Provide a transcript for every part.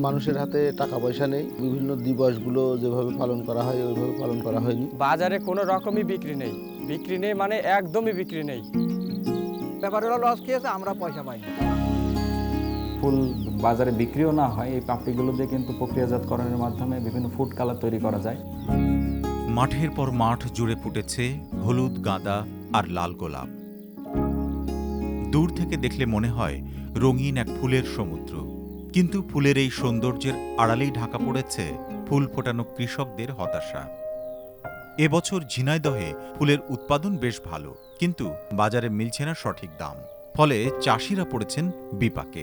মানুষের হাতে টাকা পয়সা নেই, বিভিন্ন দিবসগুলো যেভাবে পালন করা হয় ওইভাবে পালন করা হয়নি। বাজারে কোনো রকমই বিক্রি নেই মানে একদমই বিক্রি নেই। ব্যাপারীরা লস খেয়েছে, আমরা পয়সা পাইনি। ফুল বাজারে বিক্রিও না হয়, এই পাপড়িগুলো দিয়ে কিন্তু প্রক্রিয়াজাতকরণের মাধ্যমে বিভিন্ন ফুড কালার তৈরি করা যায়। মাঠের পর মাঠ জুড়ে ফুটেছে হলুদ, গাঁদা আর লাল গোলাপ। দূর থেকে দেখলে মনে হয় রঙিন এক ফুলের সমুদ্র, কিন্তু ফুলের এই সৌন্দর্যের আড়ালেই ঢাকা পড়েছে ফুল ফোটানো কৃষকদের হতাশা। এবছর ঝিনাইদহে ফুলের উৎপাদন বেশ ভালো, কিন্তু বাজারে মিলছে না সঠিক দাম, ফলে চাষিরা পড়েছেন বিপাকে।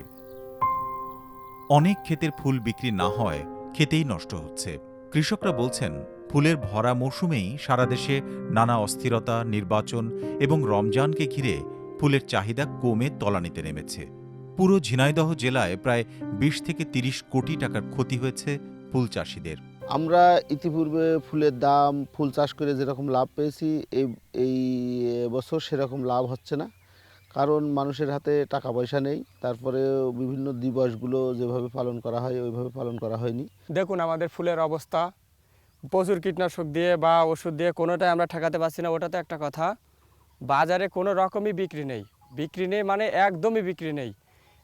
অনেক ক্ষেতের ফুল বিক্রি না হয় খেতেই নষ্ট হচ্ছে। কৃষকরা বলছেন, ফুলের ভরা মৌসুমেই সারা দেশে নানা অস্থিরতা, নির্বাচন এবং রমজানকে ঘিরে ফুলের চাহিদা কমে তলানিতে নেমেছে। পুরো ঝিনাইদহ জেলায় প্রায় ২০ থেকে ৩০ কোটি টাকার ক্ষতি হয়েছে ফুল চাষিদের। আমরা ইতিপূর্বে ফুলের দাম, ফুল চাষ করে যেরকম লাভ পেয়েছি এই বছর সেরকম লাভ হচ্ছে না, কারণ মানুষের হাতে টাকা পয়সা নেই। তারপরে বিভিন্ন দিবসগুলো যেভাবে পালন করা হয় ওইভাবে পালন করা হয়নি। দেখুন আমাদের ফুলের অবস্থা, প্রচুর কীটনাশক দিয়ে বা ওষুধ দিয়ে কোনোটাই আমরা ঠেকাতে পারছি না। ওটা তো একটা কথা, বাজারে কোনো রকমই বিক্রি নেই মানে একদমই বিক্রি নেই।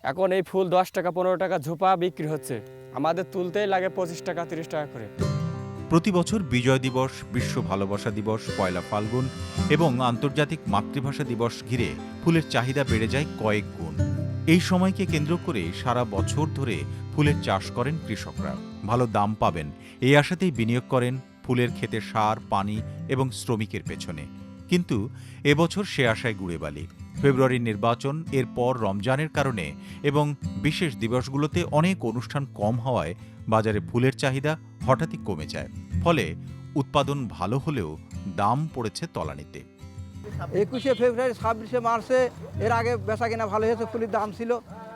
এখন এই ফুল 10 টাকা 15 টাকা ঝোপা বিক্রি হচ্ছে, আমাদের তুলতেই লাগে 25 টাকা 30 টাকা করে। প্রতি বছর বিজয় দিবস, বিশ্ব ভালোবাসা দিবস, পয়লা ফাল্গুন এবং আন্তর্জাতিক মাতৃভাষা দিবস ঘিরে ফুলের চাহিদা বেড়ে যায় কয়েক গুণ। এই সময়কে কেন্দ্র করে সারা বছর ধরে ফুলের চাষ করেন কৃষকরা। ভালো দাম পাবেন এই আশাতেই বিনিয়োগ করেন ফুলের ক্ষেতে সার, পানি এবং শ্রমিকের পেছনে। কিন্তু এবছর সে আশায় গুড়ে বালি। ফেব্রুয়ারির নির্বাচন, এরপর রমজানের কারণে এবং বিশেষ দিবসগুলোতে অনেক অনুষ্ঠান কম হওয়ায় বাজারে ফুলের চাহিদা হঠাৎই কমে যায়। ফলে উৎপাদন ভালো হলেও দাম পড়েছে তলানিতে। 21শে ফেব্রুয়ারি, 26শে মার্চে এর আগে বেচা কিনা ভালো হয়েছে, ফুলের দাম ছিল।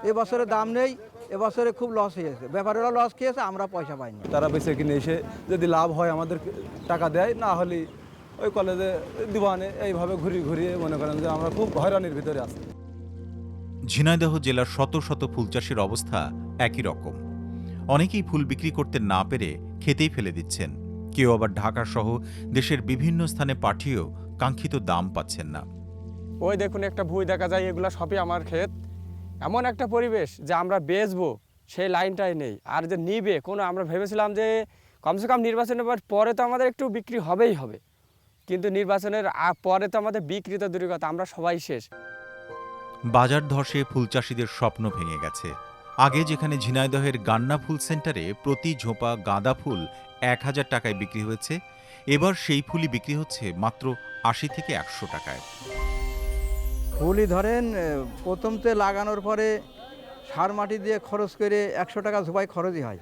এবছরে দাম নেই, এবছরে খুব লস হয়েছে। ব্যাপারীরা লস খেয়েছে, আমরা পয়সা পাইনি। তারা বেঁচে কিনে এসে যদি লাভ হয় আমাদের টাকা দেয়, না হলে ওই কলেজে দিবানে এইভাবে ঘুরিয়ে মনে করেন যে আমরা খুব হয়রানির ভিতরে আছি। ঝিনাইদহ জেলার শত শত ফুল চাষির অবস্থা একই রকম। অনেকেই ফুল বিক্রি করতে না পেরে খেতেই ফেলে দিচ্ছেন। কেউ আবার ঢাকা সহ দেশের বিভিন্ন স্থানে পাঠিয়েও কাঙ্ক্ষিত দাম পাচ্ছেন না। ওই দেখুন একটা ভুঁই দেখা যায়, এগুলো সবই আমার ক্ষেত। এমন একটা পরিবেশ যে আমরা বেচবো সেই লাইনটাই নেই, আর যে নিবে কোনো, আমরা ভেবেছিলাম যে কমসে কম নির্বাচনের পরে তো আমাদের একটু বিক্রি হবেই হবে, কিন্তু নির্বাচনের পরে তো আমাদের বিক্রি তো দূরের কথা, আমরা সবাই শেষ। বাজার ধসে ফুল চাষিদের স্বপ্ন ভেঙে গেছে। আগে যেখানে ঝিনাইদহের গান্না ফুল সেন্টারে প্রতি ঝোপা গাঁদা ফুল ১,০০০ টাকায় বিক্রি হয়েছে, এবার সেই ফুলই বিক্রি হচ্ছে মাত্র ৮০ থেকে ১০০ টাকায়। ফুলই ধরেন প্রথমতে লাগানোর পরে সার মাটি দিয়ে খরচ করে 100 টাকা ঝোপায় খরচই হয়।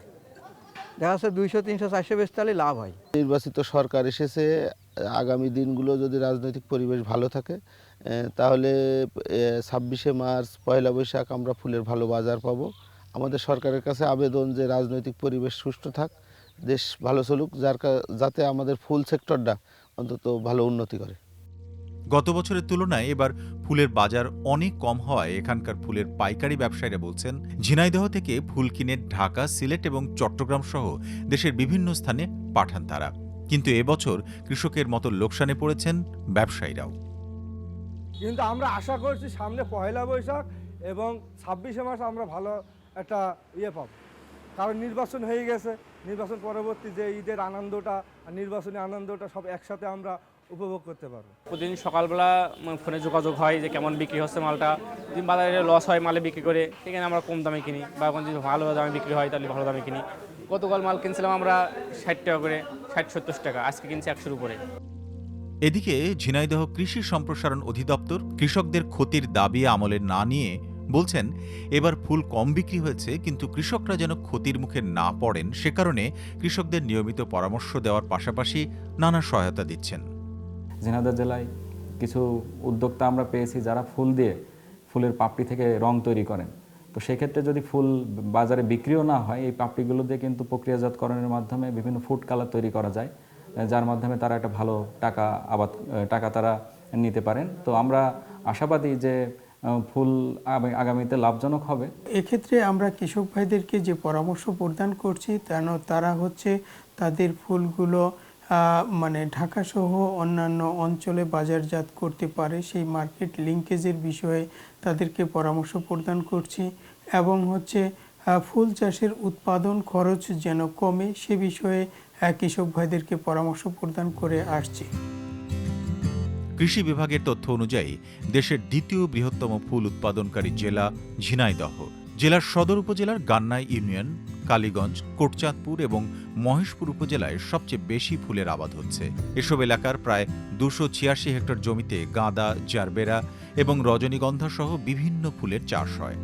দেখা যাচ্ছে 200, 300, 400 বেচতে লাভ হয়। নির্বাচিত সরকার এসেছে, আগামী দিনগুলো যদি রাজনৈতিক পরিবেশ ভালো থাকে তাহলে 26শে মার্চ, পয়লা বৈশাখ আমরা ফুলের ভালো বাজার পাবো। আমাদের সরকারের কাছে আবেদন যে রাজনৈতিক পরিবেশ সুষ্ঠু থাক, দেশ ভালো চলুক, যাতে আমাদের ফুল সেক্টরটা অন্তত ভালো উন্নতি করে। গত বছরের তুলনায় এবার ফুলের বাজার অনেক কম হওয়ায় এখানকার ফুলের পাইকারি ব্যবসায়ীরা বলছেন, ঝিনাইদহ থেকে ফুল কিনে ঢাকা, সিলেট এবং চট্টগ্রাম সহ দেশের বিভিন্ন স্থানে পাঠান তারা। কিন্তু এবছর কৃষকের মতো লোকসানে পড়েছেন ব্যবসায়ীরাও। কিন্তু আমরা আশা করছি সামনে পয়লা বৈশাখ এবং 26শে মার্চ আমরা ভালো একটা পাব, কারণ নির্বাচন হয়ে গেছে। নির্বাচন পরবর্তী যে ঈদের আনন্দটা আর নির্বাচনী আনন্দটা সব একসাথে আমরা উপভোগ করতে পারবো। প্রতিদিন সকালবেলা ফোনে যোগাযোগ হয় যে কেমন বিক্রি হচ্ছে মালটা। যদি বাজারে লস হয় মালে বিক্রি করে, সেখানে আমরা কম দামে কিনি, বা এখন যদি ভালো দামে বিক্রি হয় তাহলে ভালো দামে কিনি। গতকাল মাল কিনছিলাম আমরা 60 টাকা করে, 60-70 টাকা, আজকে কিনছি 100-র উপরে। এদিকে ঝিনাইদহ কৃষি সম্প্রসারণ অধিদপ্তর কৃষকদের ক্ষতির দাবি আমলে না নিয়ে বলছেন, এবার ফুল কম বিক্রি হয়েছে, কিন্তু কৃষকরা যেন ক্ষতির মুখে না পড়েন সে কারণে কৃষকদের নিয়মিত পরামর্শ দেওয়ার পাশাপাশি নানা সহায়তা দিচ্ছেন। ঝিনাইদহ জেলায় কিছু উদ্যোক্তা আমরা পেয়েছি যারা ফুল দিয়ে ফুলের পাপড়ি থেকে রং তৈরি করেন। তো সেক্ষেত্রে যদি ফুল বাজারে বিক্রিও না হয়, এই পাপড়িগুলো দিয়ে কিন্তু প্রক্রিয়াজাতকরণের মাধ্যমে বিভিন্ন ফুড কালার তৈরি করা যায়, যার মাধ্যমে তারা একটা ভালো টাকা তারা নিতে পারেন। তো আমরা আশাবাদী যে ফুল আগামীতে লাভজনক হবে। এক্ষেত্রে আমরা কৃষক ভাইদেরকে যে পরামর্শ প্রদান করছি তারা হচ্ছে তাদের ফুলগুলো মানে ঢাকা সহ অন্যান্য অঞ্চলে বাজারজাত করতে পারে সেই মার্কেট লিঙ্কেজের বিষয়ে তাদেরকে পরামর্শ প্রদান করছি এবং হচ্ছে ফুল চাষের উৎপাদন খরচ যেন কমে সে বিষয়ে কৃষক ভাইদেরকে পরামর্শ প্রদান করে আসছি। কৃষি বিভাগের তথ্য অনুযায়ী দেশের দ্বিতীয় বৃহত্তম ফুল উৎপাদনকারী জেলা ঝিনাইদহ। জেলার সদর উপজেলার গান্নাই ইউনিয়ন, কালীগঞ্জ, কোটচাঁদপুর এবং মহেশপুর উপজেলায় সবচেয়ে বেশি ফুলের আবাদ হচ্ছে। এসব এলাকার প্রায় 286 হেক্টর জমিতে গাঁদা, জারবেরা এবং রজনীগন্ধা সহ বিভিন্ন ফুলের চাষ হয়।